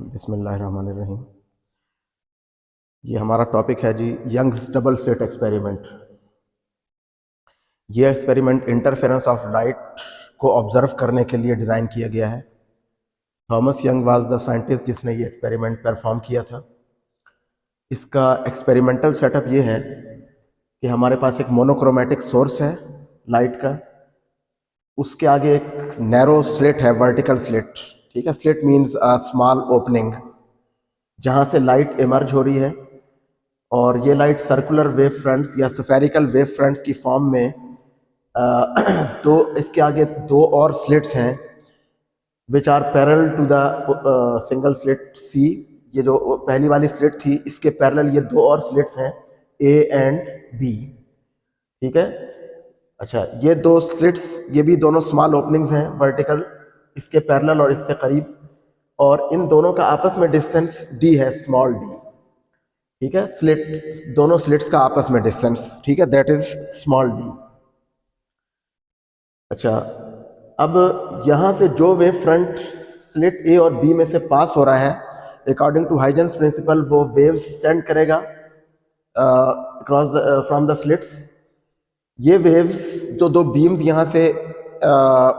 बिस्मिल्लाहिर्रहमानिर्रहीम। ये हमारा टॉपिक है जी, यंग्स डबल स्लिट एक्सपेरिमेंट। ये एक्सपेरिमेंट इंटरफेरेंस ऑफ लाइट को ऑब्जर्व करने के लिए डिज़ाइन किया गया है। Thomas young was the scientist जिसने ये एक्सपेरिमेंट परफॉर्म किया था। इसका एक्सपेरिमेंटल सेटअप ये है कि हमारे पास एक मोनोक्रोमेटिक सोर्स है लाइट का, उसके आगे एक नैरो स्लिट है, वर्टिकल स्लिट। ठीक है, slit means a small opening जहाँ से लाइट इमर्ज हो रही है, और ये लाइट सर्कुलर वेव फ्रंट्स या स्फेरिकल वेव फ्रंट्स की फॉर्म में तो इसके आगे दो और स्लिट्स हैं which are parallel to the single slit C. ये जो पहली वाली स्लिट थी, इसके पैरेलल ये दो और स्लिट्स हैं ए एंड बी। ठीक है, अच्छा, ये दो स्लिट्स, ये भी दोनों स्मॉल ओपनिंग्स हैं वर्टिकल, इसके पैरेलल और इससे करीब, और इन दोनों का आपस में डिस्टेंस डी है, स्मॉल डी। ठीक है, स्लिट, दोनों स्लिट्स का आपस में डिस्टेंस, ठीक है, दैट इज स्मॉल डी। अच्छा, अब यहां से जो वेव फ्रंट स्लिट ए और बी में से पास हो रहा है, अकॉर्डिंग टू हाइजेंस प्रिंसिपल वो वेव सेंड करेगा अक्रॉस फ्रॉम द स्लिट्स। ये वेव्स जो दो बीम्स यहाँ से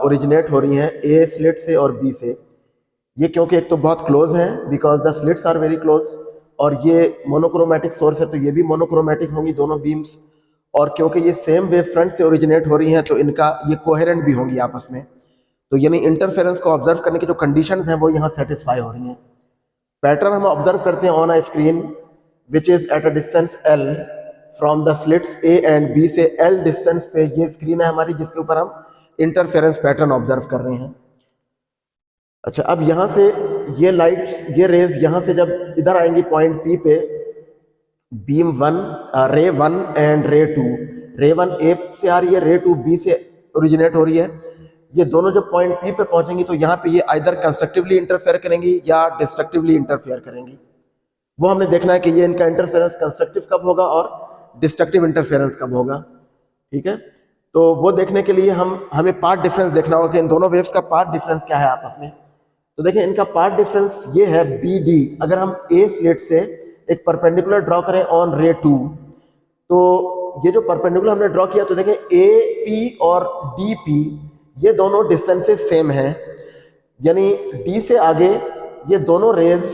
ओरिजिनेट हो रही हैं, ए स्लिट से और बी से, ये क्योंकि एक तो बहुत क्लोज हैं because the slits are very close, और ये मोनोक्रोमेटिक सोर्स है तो ये भी मोनोक्रोमेटिक होंगी दोनों बीम्स, और क्योंकि ये सेम वेव फ्रंट से ओरिजिनेट हो रही हैं तो इनका ये कोहेरेंट भी होंगी आपस में। तो यानी इंटरफेरेंस को ऑब्जर्व करने की जो कंडीशंस हैं वो यहाँ सेटिस्फाई हो रही हैं। पैटर्न हम ऑब्जर्व करते हैं on a screen which is at a distance L from the slits A and B से एल डिस्टेंस पे ये स्क्रीन है हमारी जिसके ऊपर हम इंटरफेरेंस पैटर्न ऑब्जर्व कर रहे हैं। अच्छा, अब यहाँ से ये लाइट्स, ये रेज यहाँ से जब इधर आएंगी पॉइंट पी पे, बीम वन, रे वन एंड रे टू, रे वन ए से आ रही है, रे टू बी से ओरिजिनेट हो रही है। ये दोनों जब पॉइंट पी पे पहुंचेंगी तो यहाँ पे ये आइदर कंस्ट्रक्टिवली इंटरफेयर करेंगी या डिस्ट्रक्टिवली इंटरफेयर करेंगी। वो हमने देखना है कि ये इनका इंटरफेरेंस कंस्ट्रक्टिव कब होगा और डिस्ट्रक्टिव इंटरफेरेंस कब होगा। ठीक है, तो वो देखने के लिए हमें पार्ट डिफरेंस देखना होगा कि इन दोनों वेव्स का पार्ट डिफरेंस क्या है आपस में। तो देखिए, इनका पार्ट डिफरेंस ये है बी डी। अगर हम ए स्लिट से एक परपेंडिकुलर ड्रॉ करें ऑन रे टू, तो ये जो परपेंडिकुलर हमने ड्रॉ किया, तो देखें ए पी और डी पी ये दोनों डिस्टेंसेस सेम हैं, यानी डी से आगे ये दोनों रेज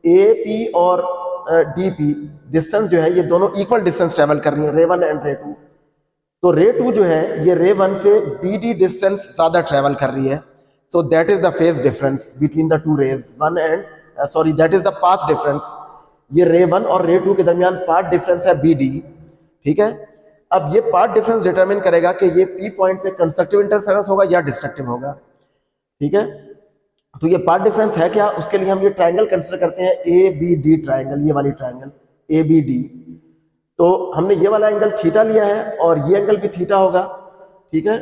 ए पी और डी पी डिस्टेंस जो है ये दोनों इक्वल डिस्टेंस ट्रेवल कर रही है, रे वन एंड रे टू। तो रे टू जो है ये रे वन से बी डी डिस्टेंस ज्यादा ट्रेवल कर रही है, so that is the phase difference between the two rays one and sorry that is the path difference. ये रे वन और रे टू के दरमियान पाथ डिफरेंस है बी डी। ठीक है, अब ये पाथ डिफरेंस डिटरमिन करेगा कि ये पी पॉइंट पे कंस्ट्रक्टिव इंटरफेरेंस होगा या डिस्ट्रक्टिव होगा। ठीक है, तो ये पार्ट डिफरेंस है क्या, उसके लिए हम ये ट्रायंगल कंसिडर करते हैं, ए बी डी ट्रायंगल, ये वाली ट्रायंगल ए बी डी। तो हमने ये वाला एंगल थीटा लिया है और ये एंगल भी थीटा होगा। ठीक है,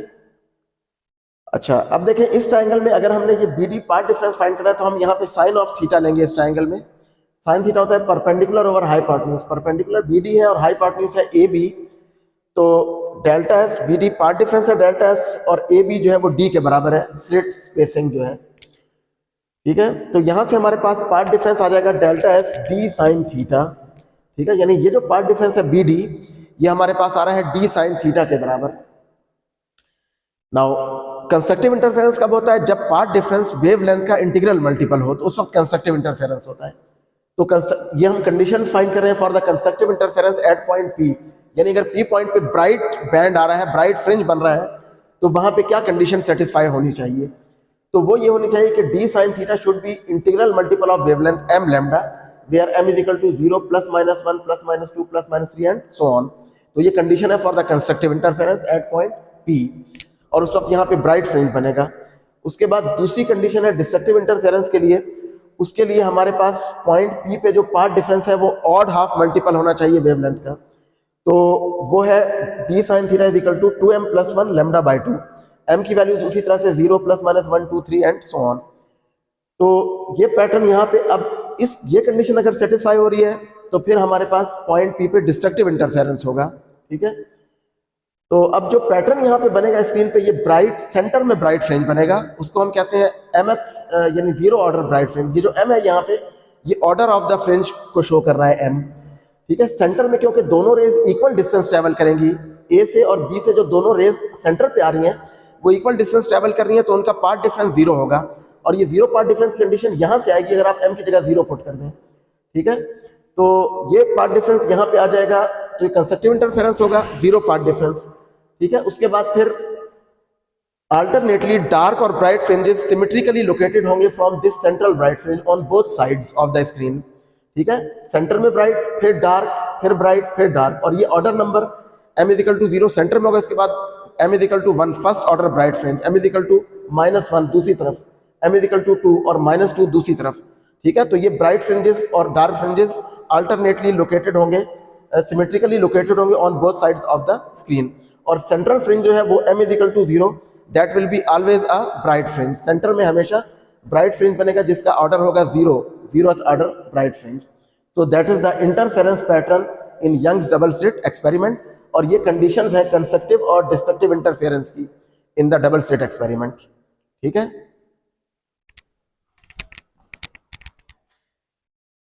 अच्छा, अब देखें इस ट्रायंगल में अगर हमने ये B D path difference find करना है तो हम यहाँ पे साइन ऑफ थीटा लेंगे। इस ट्रायंगल में साइन थीटा होता है perpendicular over hypotenuse, perpendicular B D है और हाइपोटेन्यूज है ए बी, तो delta S B D path difference है डेल्टा एस, और ए बी जो है वो डी के बराबर है, स्लिट स्पेसिंग जो है। ठीक है, तो यहां से हमारे पास पार्ट डिफरेंस आ जाएगा delta S D sine theta. ठीक है, यानी ये जो पार्ट डिफरेंस है बी डी, ये हमारे पास आ रहा है डी साइन थीटा के बराबर। नाउ कंस्ट्रक्टिव इंटरफेरेंस कब होता है, जब पार्ट डिफरेंस वेव लेंथ का इंटीग्रल मल्टीपल हो, तो उस वक्त कंस्ट्रक्टिव इंटरफेरेंस होता है। तो ये हम कंडीशन फाइंड कर रहे हैं for the constructive interference at point P, यानी अगर पी पॉइंट पे ब्राइट बैंड आ रहा है, ब्राइट फ्रिंज बन रहा है, तो वहां पे क्या कंडीशन सेटिस्फाई होनी चाहिए। तो वो ये होनी चाहिए कि D sine theta should be integral multiple of wavelength M lambda, where M is equal to 0 plus minus 1 plus minus 2 plus minus 3 and so on. तो ये कंडीशन है for the constructive interference at point P, और उस वक्त यहाँ पे bright fringe बनेगा। उसके बाद दूसरी कंडीशन है डिस्ट्रक्टिव इंटरफेरेंस के लिए, उसके लिए हमारे पास पॉइंट पी पे जो पार्ट डिफरेंस है वो ऑड हाफ मल्टीपल होना चाहिए वेवलेंथ का, तो वो है D sine theta is equal to 2m plus 1 lambda by 2। M की वैल्यूज उसी तरह से 0 plus minus 1 2 3 and so on. तो ये पैटर्न यहाँ पे, अब ये कंडीशन अगर सेटिस्फाई हो रही है तो फिर हमारे पास पॉइंट पी पे डिस्ट्रक्टिव इंटरफेरेंस होगा। ठीक है, तो अब जो पैटर्न यहाँ पे बनेगा स्क्रीन पे, ये ब्राइट सेंटर में ब्राइट फ्रिंज बनेगा, उसको हम कहते हैं एमएक्स, यानी जीरो ऑर्डर ब्राइट फ्रिंज। ये जो एम है यहाँ पे, ये ऑर्डर ऑफ द फ्रिंज को शो कर रहा है एम, ठीक है। सेंटर में क्योंकि दोनों रेज इक्वल डिस्टेंस ट्रेवल करेंगी, ए से और बी से जो दोनों रेज सेंटर पे आ रही हैं वो इक्वल डिस्टेंस ट्रेवल कर रही हैं, तो उनका पार्ट डिफरेंस जीरो होगा। और ये जीरो पार्ट डिफरेंस कंडीशन यहाँ से आएगी अगर आप एम की जगह जीरो पुट कर दें, ठीक है। तो ये पार्ट डिफरेंस यहाँ पे आ जाएगा, तो ये कंसेक्टिव इंटरफेरेंस होगा, जीरो पार्ट डिफरेंस, ठीक है। उसके बाद फिर अल्टरनेटली डार्क और ब्राइट फ्रिंजेस सिमेट्रिकली लोकेटेड होंगे from this central bright fringe on both sides of the screen, ठीक है। सेंटर में ब्राइट, फिर डार्क, फिर ब्राइट, फिर डार्क, और ये order number m is equal to 0 centre में होगा, इसके बाद m is equal to 1 first order bright fringe, m is equal to -1 दूसरी तरफ, m इज इक्वल टू 2 और -2 दूसरी तरफ, ठीक है। तो ये ब्राइट फ्रिंजेस और डार्क फ्रिंजेस अल्टरनेटली लोकेटेड होंगे, सिमेट्रिकली लोकेटेड होंगे on both sides of the screen. और सेंट्रल फ्रिंज जो है वो m is equal to 0, that will be always a bright fringe. Centre में हमेशा ब्राइट फ्रिंज बनेगा जिसका ऑर्डर होगा 0, 0th order bright fringe. So that is the interference pattern in Young's double slit experiment, और ये कंडीशंस है constructive और destructive interference की in the double slit experiment, ठीक है।